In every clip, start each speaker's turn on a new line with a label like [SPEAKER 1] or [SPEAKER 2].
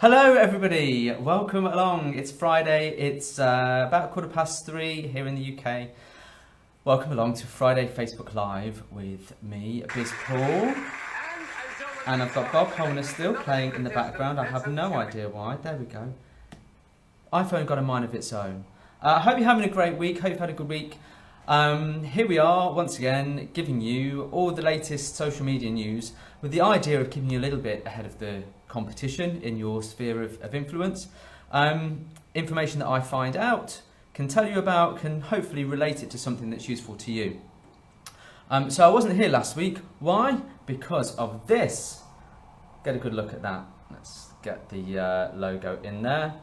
[SPEAKER 1] Hello everybody, welcome along. It's Friday, it's about 3:15 here in the UK. Welcome along to Friday Facebook Live with me, Biz Paul. And I've got Bob Holner still playing in the background. I have no idea why. There we go. iPhone got a mind of its own. I hope you're having a great week, hope you've had a good week. Here we are once again giving you all the latest social media news with the idea of keeping you a little bit ahead of the competition in your sphere of influence. Information that I find out, can tell you about, can hopefully relate it to something that's useful to you. So I wasn't here last week. Why? Because of this. Get a good look at that. Let's get the logo in there.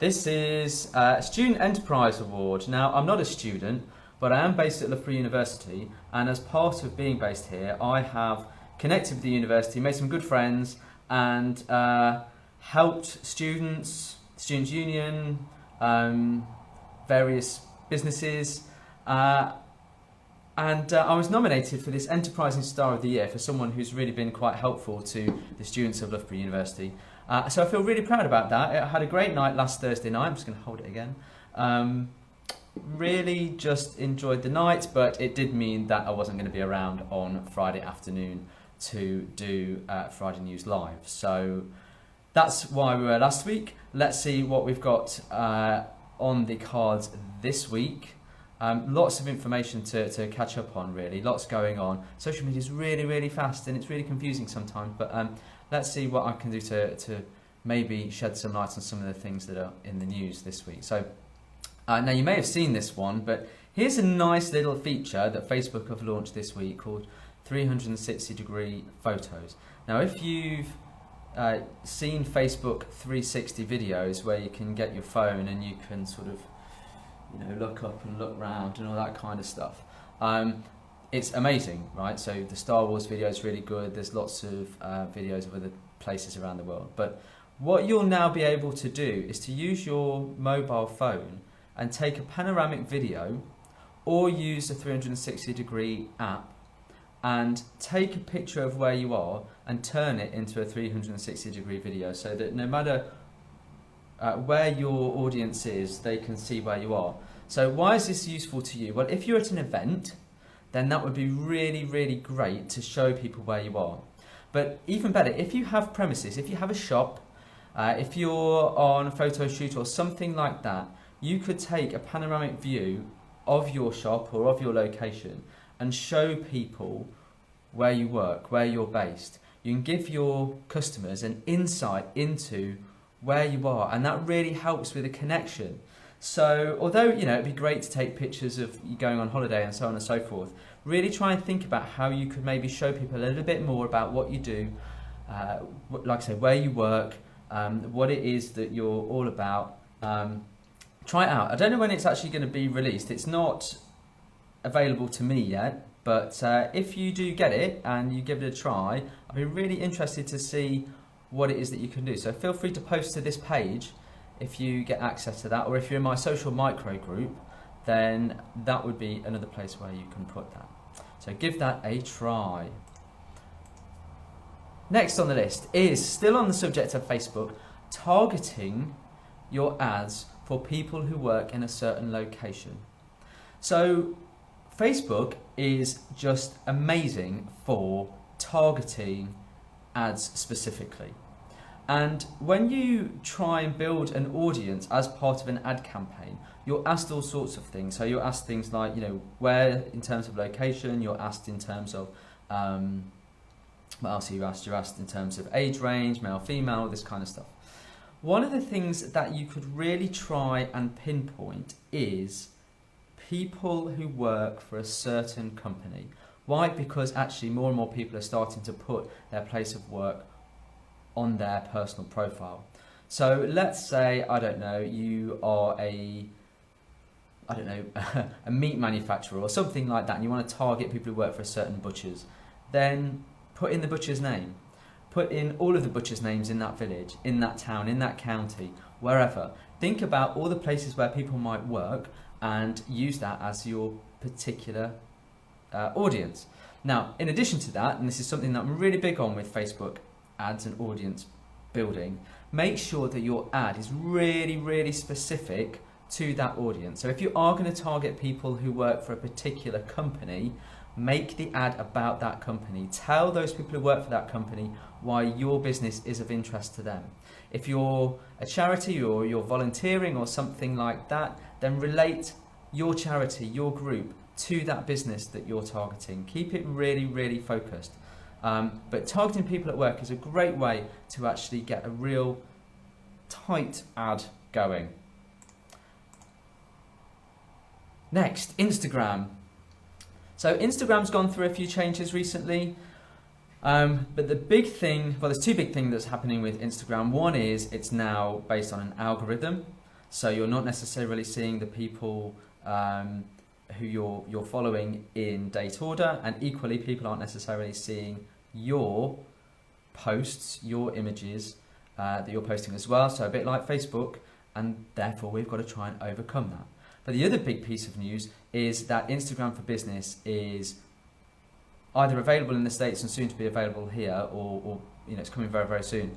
[SPEAKER 1] This is a Student Enterprise Award. Now, I'm not a student, but I am based at Loughborough University, and as part of being based here, I have connected with the university, made some good friends, and helped students, Students' Union, various businesses, and I was nominated for this Enterprising Star of the Year for someone who's really been quite helpful to the students of Loughborough University. So I feel really proud about that. I had a great night last Thursday night. I'm just going to hold it again. Really just enjoyed the night, but it did mean that I wasn't going to be around on Friday afternoon to do Friday News Live. So that's why we were last week. Let's see what we've got on the cards this week. Lots of information to catch up on, really. Lots going on. Social media is really, really fast and it's really confusing sometimes, but let's see what I can do to maybe shed some light on some of the things that are in the news this week. So now you may have seen this one, but here's a nice little feature that Facebook have launched this week called 360-degree photos. Now if you've seen Facebook 360 videos where you can get your phone and you can sort of look up and look round and all that kind of stuff, it's amazing, right? So the Star Wars video is really good. There's lots of videos of other places around the world, but what you'll now be able to do is to use your mobile phone and take a panoramic video or use a 360-degree app and take a picture of where you are and turn it into a 360-degree video, so that no matter where your audience is, they can see where you are. So why is this useful to you? Well, if you're at an event, then that would be really, really great to show people where you are. But even better, if you have premises, if you have a shop, if you're on a photo shoot or something like that, you could take a panoramic view of your shop or of your location and show people where you work, where you're based. You can give your customers an insight into where you are, and that really helps with a connection. So although it'd be great to take pictures of you going on holiday and so on and so forth, really try and think about how you could maybe show people a little bit more about what you do, like I say, where you work, what it is that you're all about. Try it out. I don't know when it's actually going to be released. It's not available to me yet, but if you do get it and you give it a try, I'd be really interested to see what it is that you can do. So feel free to post to this page if you get access to that, or if you're in my social micro group, then that would be another place where you can put that. So give that a try. Next on the list is, still on the subject of Facebook, targeting your ads for people who work in a certain location. So Facebook is just amazing for targeting ads specifically. And when you try and build an audience as part of an ad campaign, you're asked all sorts of things. So you're asked things like, where in terms of location, you're asked in terms of, what else are you asked? You're asked in terms of age range, male, female, this kind of stuff. One of the things that you could really try and pinpoint is people who work for a certain company. Why? Because actually more and more people are starting to put their place of work on their personal profile. So let's say, I don't know, you are a meat manufacturer or something like that, and you want to target people who work for a certain butchers. Then put in the butcher's name. Put in all of the butchers' names in that village, in that town, in that county, wherever. Think about all the places where people might work and use that as your particular audience. Now, in addition to that, and this is something that I'm really big on with Facebook ads and audience building, make sure that your ad is really, really specific to that audience. So if you are going to target people who work for a particular company, make the ad about that company. Tell those people who work for that company why your business is of interest to them. If you're a charity or you're volunteering or something like that, then relate your charity, your group, to that business that you're targeting. Keep it really, really focused. But targeting people at work is a great way to actually get a real tight ad going. Next, Instagram. So Instagram's gone through a few changes recently, but the big thing, well, there's two big things that's happening with Instagram. One is it's now based on an algorithm, so you're not necessarily seeing the people who you're following in date order, and equally people aren't necessarily seeing your posts, your images that you're posting as well, so a bit like Facebook, and therefore we've got to try and overcome that. But the other big piece of news is that Instagram for Business is either available in the States and soon to be available here, or it's coming very, very soon.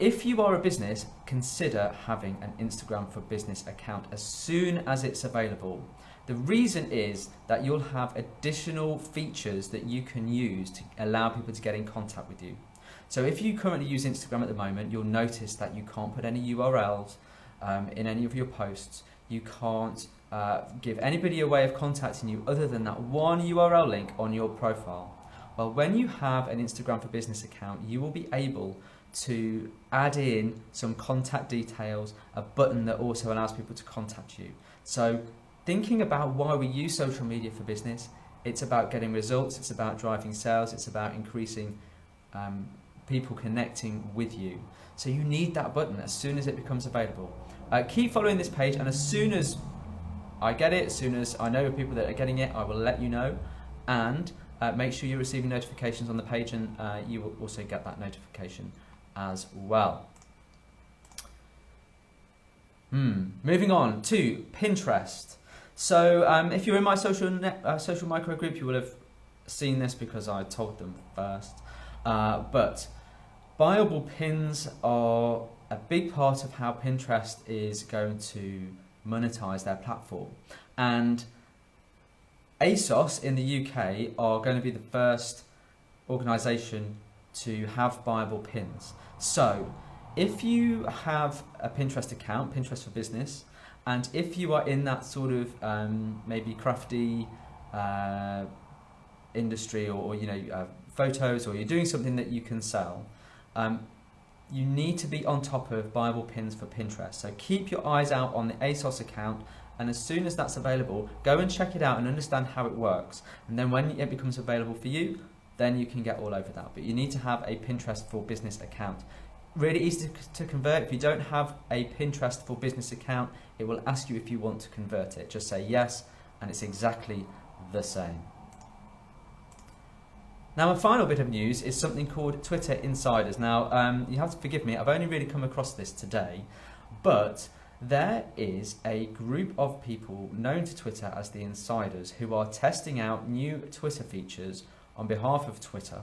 [SPEAKER 1] If you are a business, consider having an Instagram for Business account as soon as it's available. The reason is that you'll have additional features that you can use to allow people to get in contact with you. So if you currently use Instagram at the moment, you'll notice that you can't put any URLs in any of your posts. You can't give anybody a way of contacting you other than that one URL link on your profile. Well, when you have an Instagram for Business account, you will be able to add in some contact details, a button that also allows people to contact you. So thinking about why we use social media for business, it's about getting results, it's about driving sales, it's about increasing people connecting with you. So you need that button as soon as it becomes available. Keep following this page, and as soon as I get it, as soon as I know of people that are getting it, I will let you know. And make sure you're receiving notifications on the page, and you will also get that notification as well. Moving on to Pinterest. So if you're in my social micro group, you will have seen this because I told them first. But Buyable Pins are a big part of how Pinterest is going to monetize their platform. And ASOS in the UK are going to be the first organisation to have Buyable Pins. So if you have a Pinterest account, Pinterest for Business, and if you are in that sort of maybe crafty industry, or photos, or you're doing something that you can sell, you need to be on top of Buyable Pins for Pinterest. So keep your eyes out on the ASOS account, and as soon as that's available, go and check it out and understand how it works. And then when it becomes available for you, then you can get all over that. But you need to have a Pinterest for Business account. Really easy to convert. If you don't have a Pinterest for Business account, it will ask you if you want to convert it. Just say yes, and it's exactly the same. Now, a final bit of news is something called Twitter Insiders. Now, you have to forgive me, I've only really come across this today, but there is a group of people known to Twitter as the Insiders who are testing out new Twitter features on behalf of Twitter.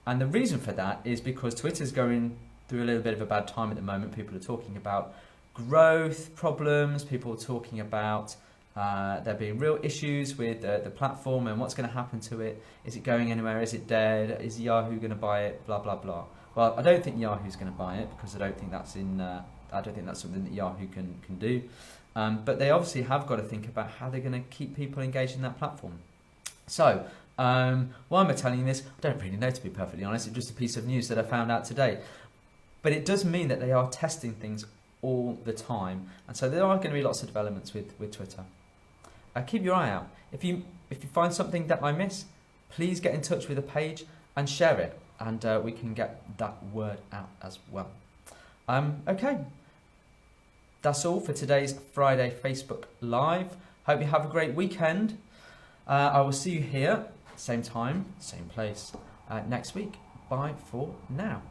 [SPEAKER 1] And the reason for that is because Twitter's going through a little bit of a bad time at the moment. People are talking about growth problems, people are talking about there being real issues with the platform and what's going to happen to it. Is it going anywhere? Is it dead? Is Yahoo going to buy it? Blah blah blah. Well, I don't think Yahoo's going to buy it because I don't think that's something that Yahoo can do. But they obviously have got to think about how they're going to keep people engaged in that platform. So why am I telling you this? I don't really know, to be perfectly honest. It's just a piece of news that I found out today. But it does mean that they are testing things all the time, and so there are going to be lots of developments with Twitter. Keep your eye out. If you find something that I miss, please get in touch with the page and share it, and we can get that word out as well. Okay, that's all for today's Friday Facebook Live. Hope you have a great weekend. I will see you here, same time, same place, next week. Bye for now.